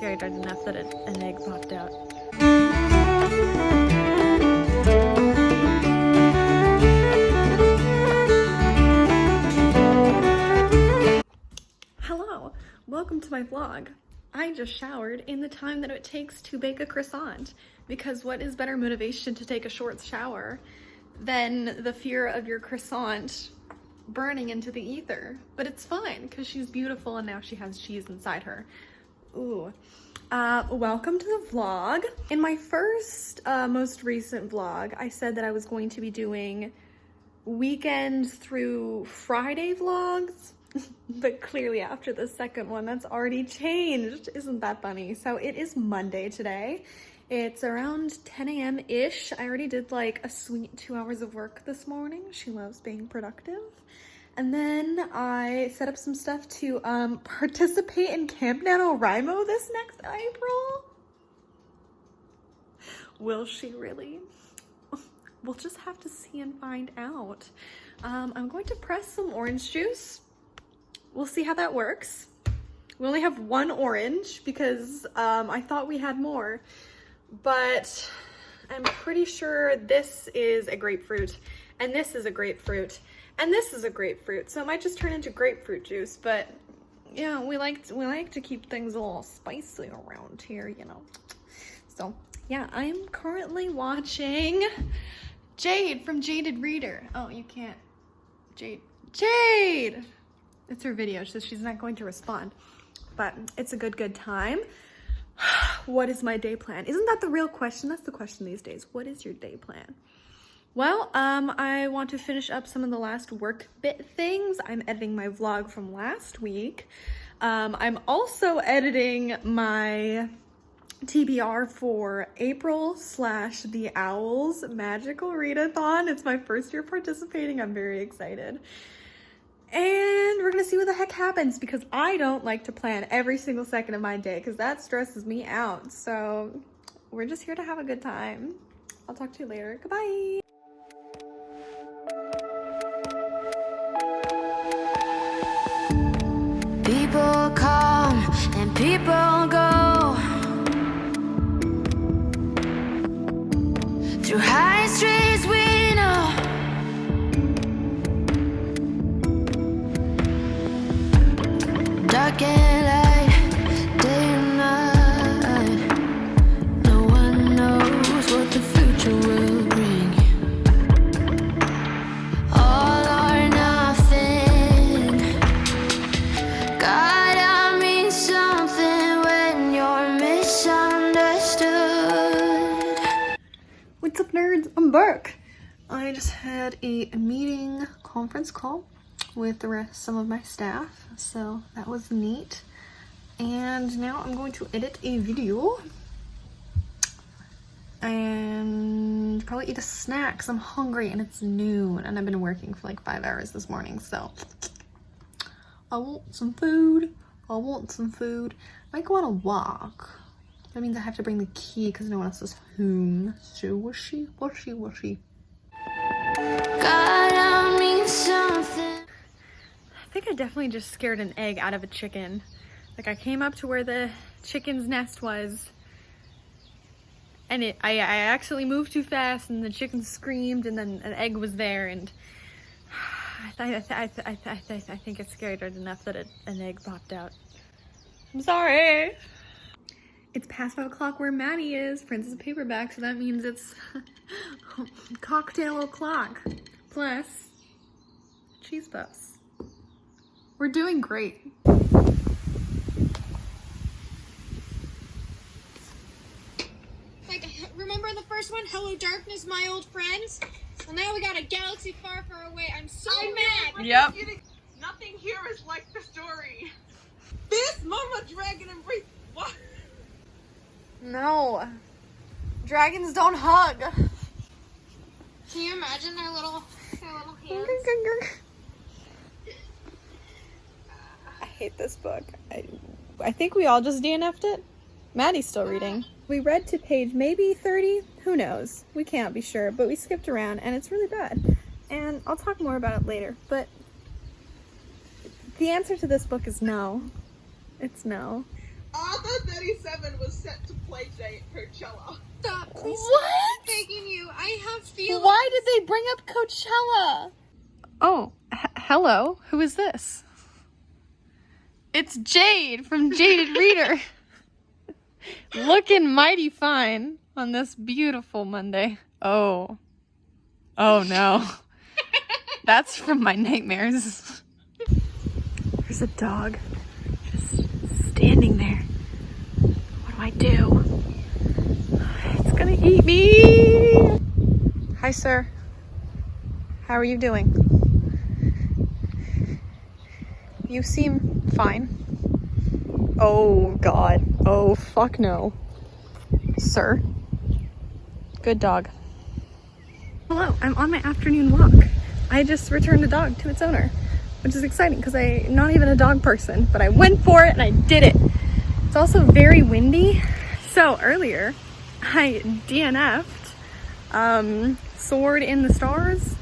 scared enough that an egg popped out. Hello, welcome to my vlog. I just showered in the time that it takes to bake a croissant, because what is better motivation to take a short shower than the fear of your croissant burning into the ether? But it's fine because she's beautiful and now she has cheese inside her. Ooh. Welcome to the vlog. In my first, most recent vlog, I said that I was going to be doing weekends through Friday vlogs, but clearly after the second one, that's already changed. Isn't that funny? So it is Monday today. It's around 10 a.m.-ish. I already did like a sweet 2 hours of work this morning. She loves being productive. And then I set up some stuff to participate in Camp NaNoWriMo this next April. Will she really? We'll just have to see and find out. I'm going to press some orange juice. We'll see how that works. We only have one orange because I thought we had more, but I'm pretty sure this is a grapefruit and this is a grapefruit and this is a grapefruit. So it might just turn into grapefruit juice, but yeah, we like to keep things a little spicy around here, you know. So yeah, I'm currently watching Jade from Jaded Reader. Oh, you can't. Jade! It's her video, so she's not going to respond. But it's a good time. What is my day plan? Isn't that the real question? That's the question these days. What is your day plan? Well, I want to finish up some of the last work bit things. I'm editing my vlog from last week. I'm also editing my TBR for April / the Owls Magical Readathon. It's my first year participating. I'm very excited. And we're gonna see what the heck happens, because I don't like to plan every single second of my day because that stresses me out. So we're just here to have a good time. I'll talk to you later. Goodbye. People come and people go through high streets we know. Dark and light, day and night. No one knows what the future will bring. All or nothing. Gotta mean something when you're misunderstood. What's up, nerds? I'm back. I just had a meeting conference call with some of my staff, so that was neat. And now I'm going to edit a video and probably eat a snack because I'm hungry and it's noon and I've been working for like 5 hours this morning, so I want some food. Might go on a walk. That means I have to bring the key because no one else is home. So wishy. Gotta mean something. I think I definitely just scared an egg out of a chicken. Like, I came up to where the chicken's nest was and I accidentally moved too fast and the chicken screamed and then an egg was there, and I think it scared her enough that an egg popped out. I'm sorry. It's past 5 o'clock where Maddie is, Princess Paperback, so that means it's cocktail o'clock plus cheese puffs. We're doing great. Like, remember the first one? Hello, darkness, my old friends? Well, now we got a galaxy far, far away. I'm so mad. Yep. Nothing here is like the story. This mama dragon embrace. What? No. Dragons don't hug. Can you imagine their little hands? I hate this book. I think we all just DNF'd it. Maddie's still reading. We read to page maybe 30, who knows? We can't be sure, but we skipped around and it's really bad. And I'll talk more about it later, but the answer to this book is no. It's no. Arthur 37 was set to play Jay at Coachella. Stop, please. What? I'm begging you. I have feelings. Why did they bring up Coachella? Oh, hello. Who is this? It's Jade from Jaded Reader. Looking mighty fine on this beautiful Monday. Oh. Oh no. That's from my nightmares. There's a dog just standing there. What do I do? It's gonna eat me. Hi, sir. How are you doing? You seem fine. Oh, God. Oh, fuck no. Sir. Good dog. Hello, I'm on my afternoon walk. I just returned a dog to its owner, which is exciting because I'm not even a dog person, but I went for it and I did it. It's also very windy. So earlier, I DNF'd, Soared in the Stars.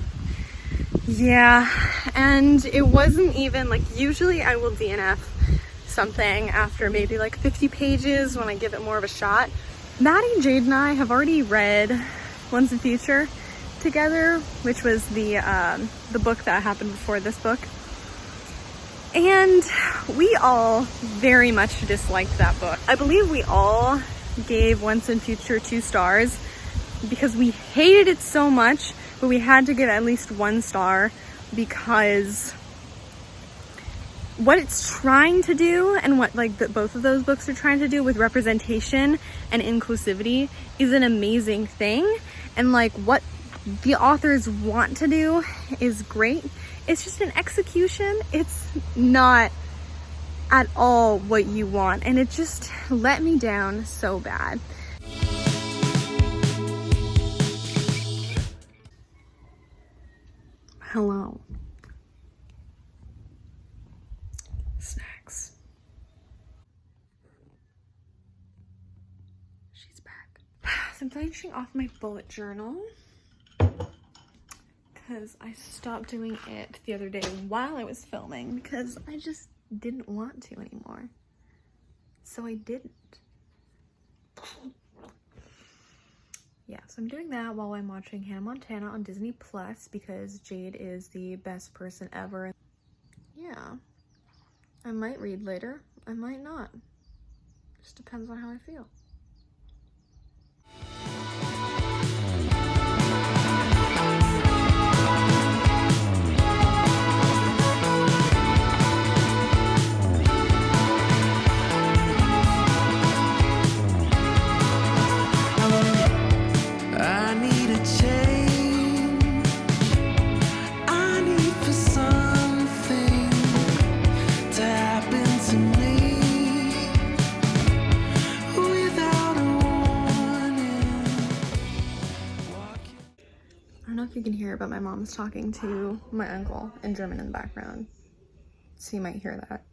Yeah, and it wasn't even like, usually I will DNF something after maybe like 50 pages when I give it more of a shot. Maddie, Jade, and I have already read Once and Future together, which was the book that happened before this book. And we all very much disliked that book. I believe we all gave Once and Future 2 stars because we hated it so much, but we had to give at least 1 star because what it's trying to do and what like both of those books are trying to do with representation and inclusivity is an amazing thing. And like what the authors want to do is great. It's just an execution. It's not at all what you want. And it just let me down so bad. Hello. Snacks. She's back. So I'm finishing off my bullet journal because I stopped doing it the other day while I was filming because I just didn't want to anymore. So I didn't. Yeah, so I'm doing that while I'm watching Hannah Montana on Disney Plus because Jade is the best person ever. Yeah, I might read later, I might not. Just depends on how I feel. I don't know if you can hear it, but my mom's talking to my uncle in German in the background. So you might hear that.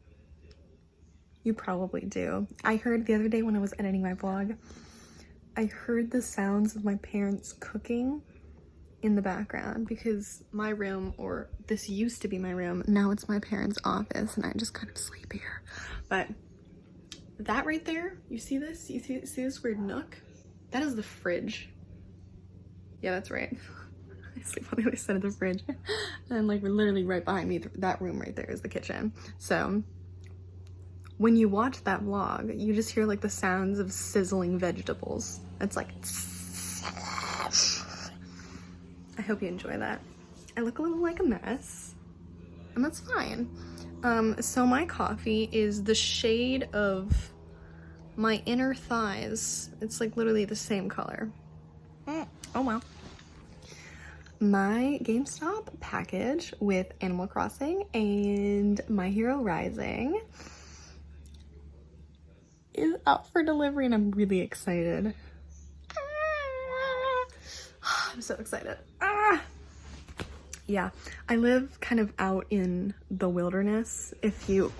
You probably do. I heard the other day when I was editing my vlog, I heard the sounds of my parents cooking in the background because my room, or this used to be my room, now it's my parents' office and I just kind of sleep here. But that right there, you see this? You see this weird nook? That is the fridge. Yeah, that's right. I sleep on the other side of the fridge. And like literally right behind me, that room right there is the kitchen. So when you watch that vlog, you just hear like the sounds of sizzling vegetables. It's like, I hope you enjoy that. I look a little like a mess, and that's fine. So my coffee is the shade of my inner thighs. It's like literally the same color. Oh well. My GameStop package with Animal Crossing and My Hero Rising is out for delivery and I'm really excited. I'm so excited. Yeah, I live kind of out in the wilderness, if you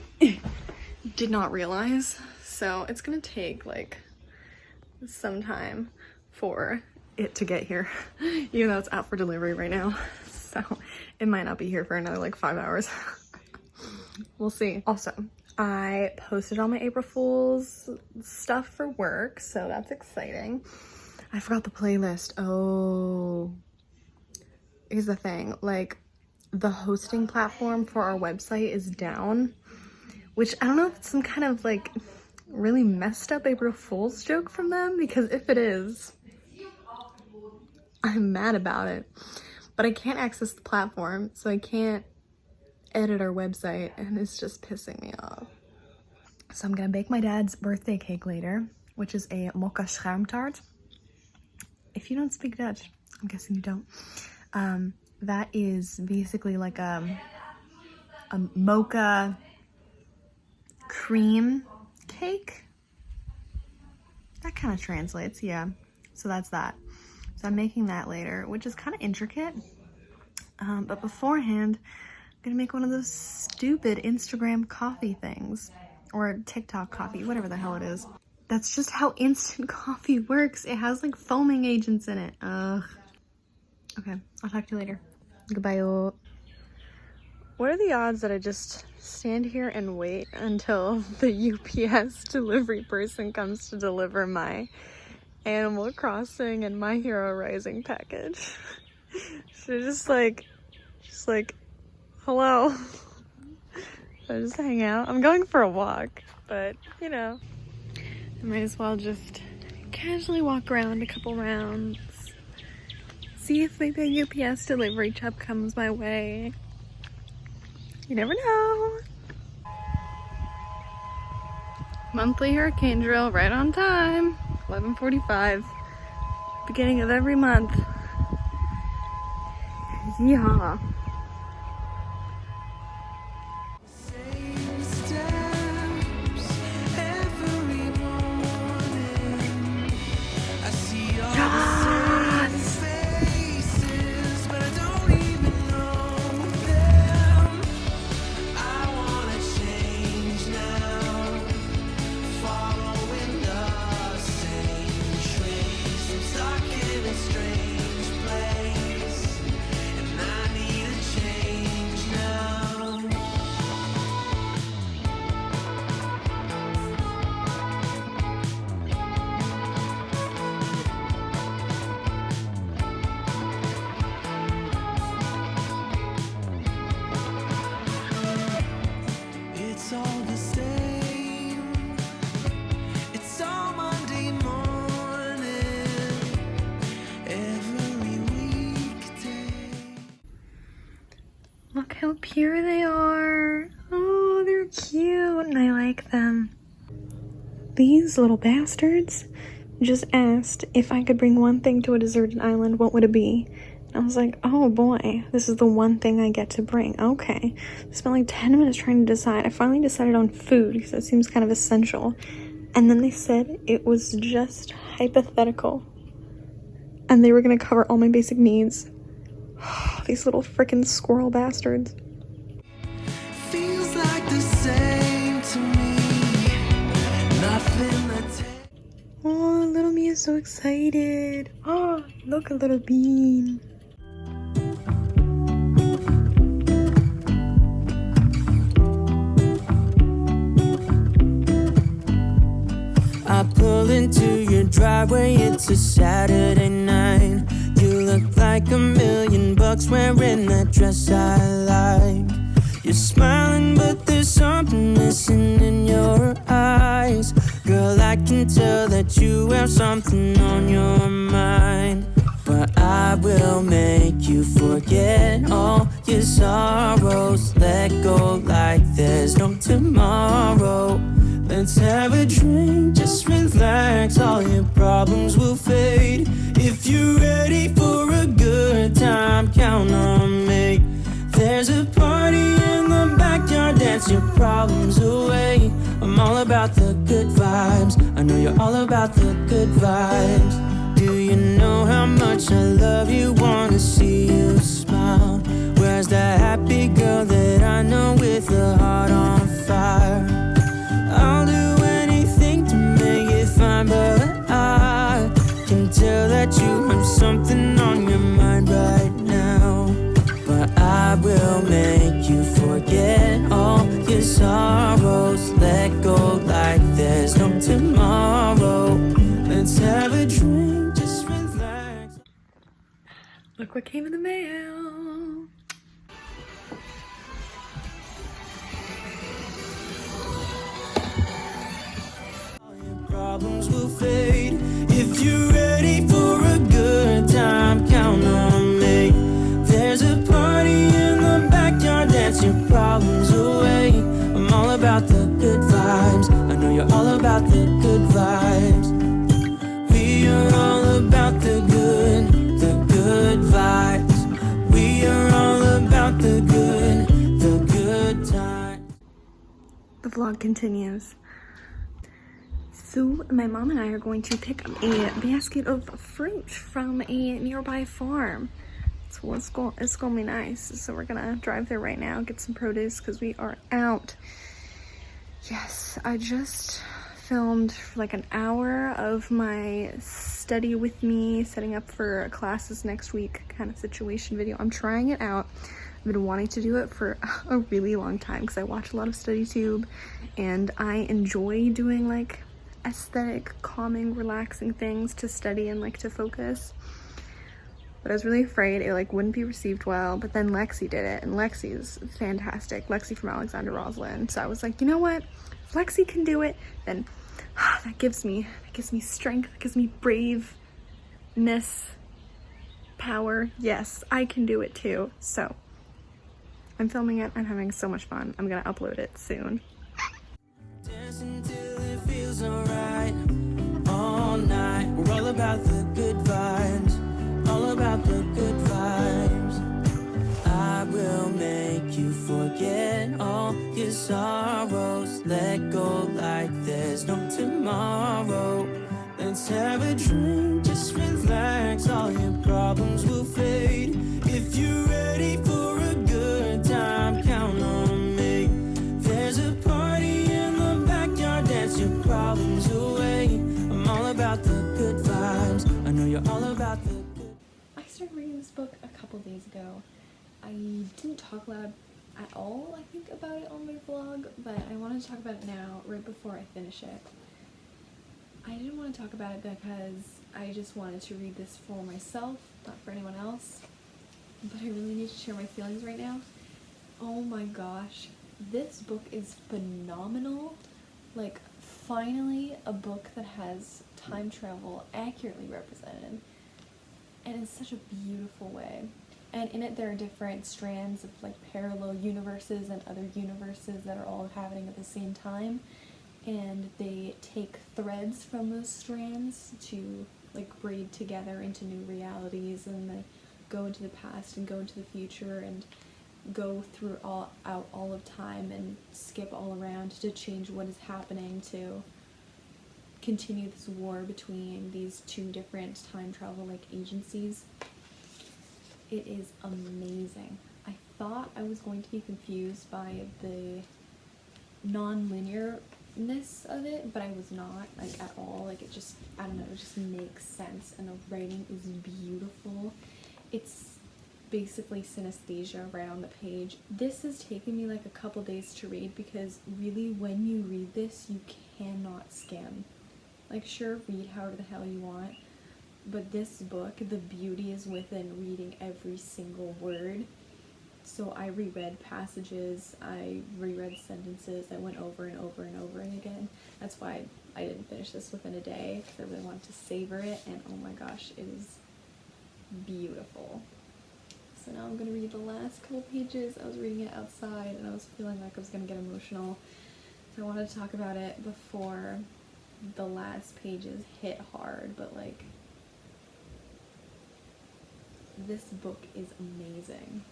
did not realize. So it's gonna take like some time for it to get here, even though it's out for delivery right now. So it might not be here for another like 5 hours. We'll see. Also, I posted all my April Fool's stuff for work, so that's exciting. I forgot the playlist. Oh, here's the thing, like the hosting platform for our website is down, which I don't know if it's some kind of like really messed up April Fool's joke from them, because if it is, I'm mad about it. But I can't access the platform, so I can't edit our website, and it's just pissing me off. So I'm gonna bake my dad's birthday cake later, which is a mocha schuimtaart. If you don't speak Dutch, I'm guessing you don't. That is basically like a mocha cream cake. That kind of translates, yeah. So that's that. So I'm making that later, which is kind of intricate. But beforehand, I'm gonna make one of those stupid Instagram coffee things, or TikTok coffee, whatever the hell it is. That's just how instant coffee works. It has like foaming agents in it. Ugh. Okay, I'll talk to you later. Goodbye. What are the odds that I just stand here and wait until the UPS delivery person comes to deliver my Animal Crossing and My Hero Rising package? So just like, hello. So just hang out. I'm going for a walk, but you know, I might as well just casually walk around a couple rounds. See if maybe a UPS delivery truck comes my way. You never know. Monthly hurricane drill right on time. 11:45. Beginning of every month. Yeehaw. Look how pure they are. Oh, they're cute and I like them. These little bastards just asked if I could bring one thing to a deserted island, what would it be? And I was like, oh boy, this is the one thing I get to bring. Okay. I spent like 10 minutes trying to decide. I finally decided on food because that seems kind of essential. And then they said it was just hypothetical. And they were going to cover all my basic needs. These little freaking squirrel bastards. Feels like the same to me. Nothing that Oh, little me is so excited. Oh, look, a little bean. I pull into your driveway, it's a Saturday night. You look like $1,000,000 wearing that dress I like. You're smiling, but there's something missing in your eyes. Girl, I can tell that you have something on your mind. But I will make you forget all your sorrows. Let go like there's no tomorrow. Let's have a drink, just relax, all your problems will fade. If you're ready for a good time, count on me. There's a party in the backyard, dance your problems away. I'm all about the good vibes, I know you're all about the good vibes. Do you know how much I love you, wanna see you smile? Where's that happy girl that I know with a heart on fire? I'll do anything to make it fine, but I can tell that you have something on your mind right now. But I will make you forget all your sorrows. Look what came in the mail. Problems will fade if you're ready for a good time. Count on me. There's a party in the backyard. Dance your problems away. I'm all about the good vibes. I know you're all about the good vibes. We are all about the good vibes. We are all about the good times. The vlog continues. So my mom and I are going to pick up a basket of fruit from a nearby farm. So it's gonna be nice. So we're gonna drive there right now, get some produce because we are out. Yes, I just filmed for like an hour of my study with me, setting up for classes next week kind of situation video. I'm trying it out. I've been wanting to do it for a really long time because I watch a lot of StudyTube and I enjoy doing like aesthetic, calming, relaxing things to study and like to focus. But I was really afraid it like wouldn't be received well, but then Lexi did it, and Lexi's fantastic. Lexi from Alexander Roslin. So I was like, you know what? If Lexi can do it, then that gives me strength, that gives me braveness, power. Yes, I can do it too. So I'm filming it. I'm having so much fun. I'm gonna upload it soon. Dance until it feels alright. All night, we're all about the good vibes. All about the good vibes. I will make you forget all your sorrows. Let go like there's no tomorrow. Let's have a drink, just relax. All your problems will fade. If you're ready for a good time, count on me. There's a party in the backyard. Dance your problems away. I'm all about the good vibes. I know you're all about the good. I started reading this book a couple days ago. I didn't talk loud at all, I think, about it on my vlog, but I wanted to talk about it now, right before I finish it. I didn't want to talk about it because I just wanted to read this for myself, not for anyone else. But I really need to share my feelings right now. Oh my gosh, this book is phenomenal. Like, finally a book that has time travel accurately represented, and in such a beautiful way. And in it there are different strands of like parallel universes and other universes that are all happening at the same time, and they take threads from those strands to like braid together into new realities, and they go into the past and go into the future and go through all of time and skip all around to change what is happening, to continue this war between these two different time travel like agencies. It is amazing. I thought I was going to be confused by the non-linearness of it, but I was not, like, at all. Like, it just, I don't know, it just makes sense, and the writing is beautiful. It's basically synesthesia right on the page. This has taken me like a couple days to read because really when you read this you cannot skim. Like, sure, read however the hell you want, but this book, the beauty is within reading every single word. So I reread passages, I reread sentences, I went over and over and over and again. That's why I didn't finish this within a day, because I really wanted to savor it, and oh my gosh, it is beautiful. So now I'm going to read the last couple pages. I was reading it outside and I was feeling like I was going to get emotional. So I wanted to talk about it before the last pages hit hard, but like, this book is amazing.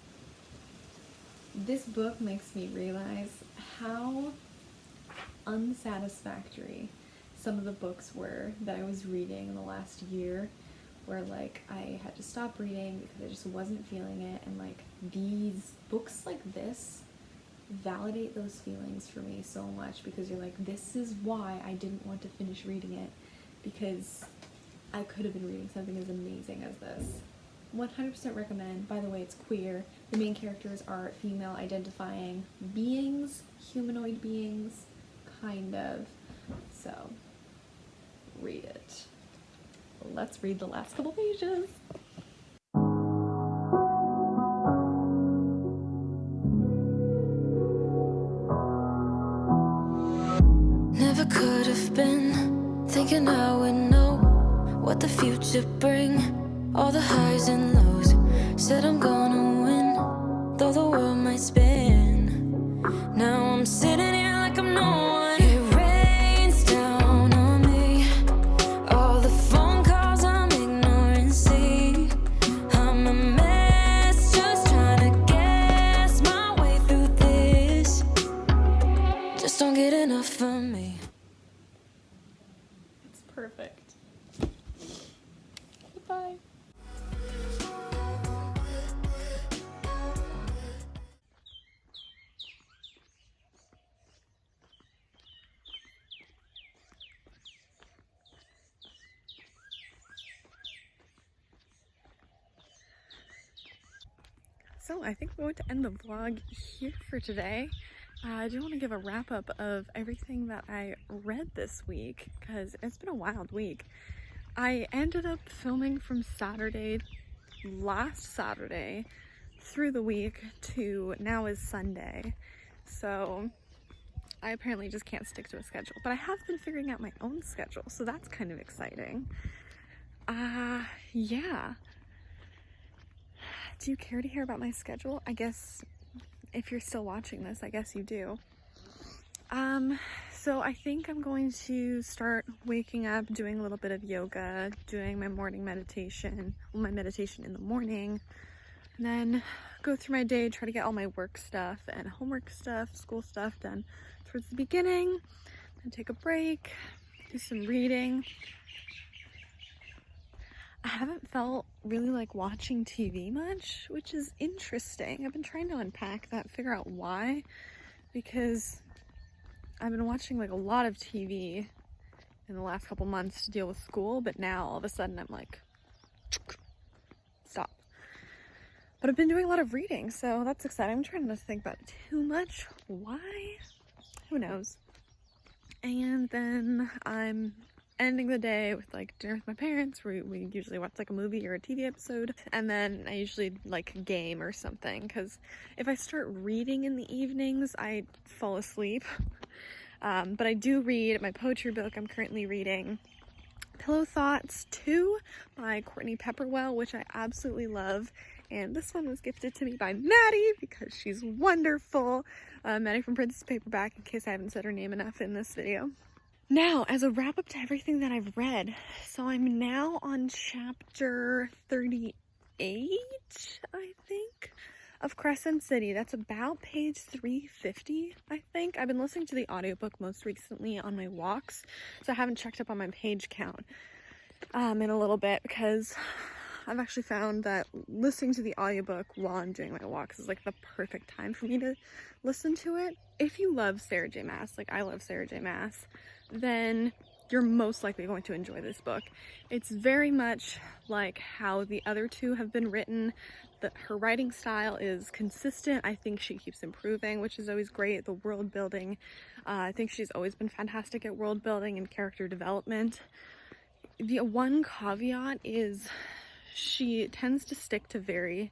This book makes me realize how unsatisfactory some of the books were that I was reading in the last year, where like I had to stop reading because I just wasn't feeling it, and like these books like this validate those feelings for me so much, because you're like, this is why I didn't want to finish reading it, because I could have been reading something as amazing as this. 100% recommend. By the way, it's queer. The main characters are female identifying beings, humanoid beings, kind of. So read it. Let's read the last couple pages. could have been, thinking I would know what the future bring. All the highs and lows, said I'm gonna win, though the world might spin. Now I'm sitting here like I'm no one. It rains down on me, all the phone calls I'm ignoring. See, I'm a mess, just trying to guess my way through this. Just don't get enough of me. It's perfect. Goodbye. So I think we're going to end the vlog here for today. I do want to give a wrap up of everything that I read this week because it's been a wild week. I ended up filming from last Saturday through the week to now is Sunday. So I apparently just can't stick to a schedule, but I have been figuring out my own schedule, so that's kind of exciting. Yeah. Do you care to hear about my schedule? I guess if you're still watching this, I guess you do. So I think I'm going to start waking up, doing a little bit of yoga, doing my morning meditation, my meditation in the morning, and then go through my day, try to get all my work stuff and homework stuff, school stuff done towards the beginning, then take a break, do some reading. I haven't felt really like watching TV much, which is interesting. I've been trying to unpack that, figure out why, because I've been watching like a lot of TV in the last couple months to deal with school, but now all of a sudden I'm like, stop. But I've been doing a lot of reading, so that's exciting. I'm trying not to think about it too much. Why? Who knows? And then I'm ending the day with like dinner with my parents. We usually watch like a movie or a TV episode, and then I usually like game or something, because if I start reading in the evenings I fall asleep. But I do read my poetry book. I'm currently reading Pillow Thoughts 2 by Courtney Pepperwell, which I absolutely love, and this one was gifted to me by Maddie because she's wonderful. Maddie from Princess Paperback, in case I haven't said her name enough in this video. Now, as a wrap up to everything that I've read, so I'm now on chapter 38, I think, of Crescent City. That's about page 350, I think. I've been listening to the audiobook most recently on my walks, so I haven't checked up on my page count in a little bit, because I've actually found that listening to the audiobook while I'm doing my walks is like the perfect time for me to listen to it. If you love Sarah J. Maas, like I love Sarah J. Maas, then you're most likely going to enjoy this book. It's very much like how the other two have been written. Her writing style is consistent. I think she keeps improving, which is always great. The world building, I think she's always been fantastic at world building and character development. The one caveat is she tends to stick to very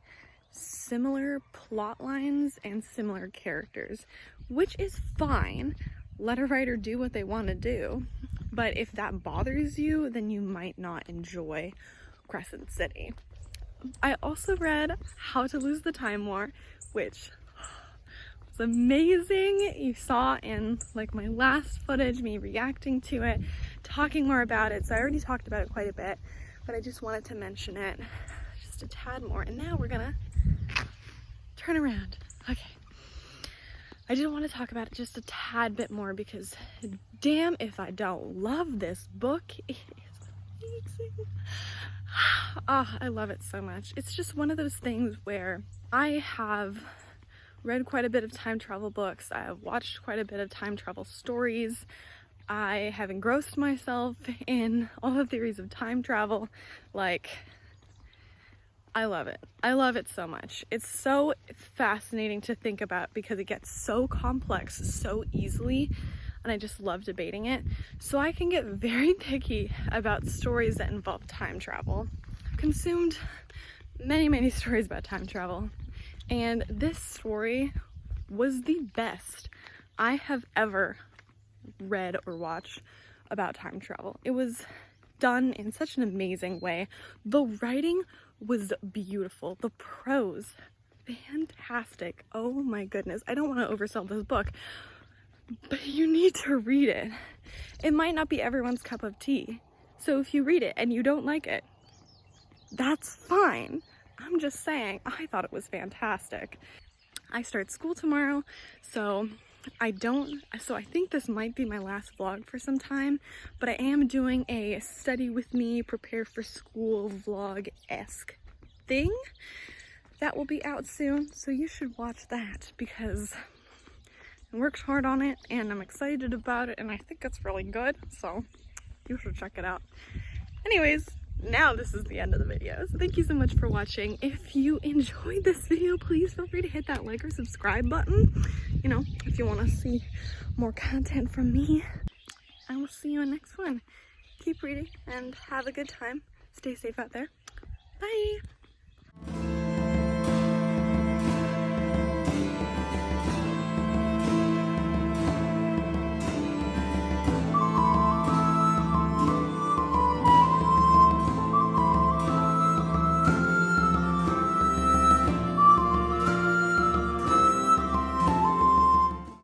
similar plot lines and similar characters, which is fine. Let a writer do what they want to do. But if that bothers you, then you might not enjoy Crescent City. I also read How to Lose the Time War, which was amazing. You saw in like my last footage me reacting to it, talking more about it. So I already talked about it quite a bit, but I just wanted to mention it just a tad more. And now we're gonna turn around. Okay. I did want to talk about it just a tad bit more because damn if I don't love this book. It is amazing. Oh, I love it so much. It's just one of those things where I have read quite a bit of time travel books. I have watched quite a bit of time travel stories. I have engrossed myself in all the theories of time travel. Like, I love it. I love it so much. It's so fascinating to think about because it gets so complex so easily, and I just love debating it. So I can get very picky about stories that involve time travel. I've consumed many stories about time travel, and this story was the best I have ever read or watch about time travel. It was done in such an amazing way. The writing was beautiful. The prose, fantastic. Oh my goodness. I don't want to oversell this book, but you need to read it. It might not be everyone's cup of tea. So if you read it and you don't like it, that's fine. I'm just saying, I thought it was fantastic. I start school tomorrow, so I think this might be my last vlog for some time, but I am doing a study with me, prepare for school vlog-esque thing that will be out soon, so you should watch that because I worked hard on it and I'm excited about it and I think it's really good, so you should check it out. Anyways, now this is the end of the video, so thank you so much for watching. If you enjoyed this video, please feel free to hit that like or subscribe button, you know, if you want to see more content from me. I will see you in the next one. Keep reading and have a good time. Stay safe out there. Bye!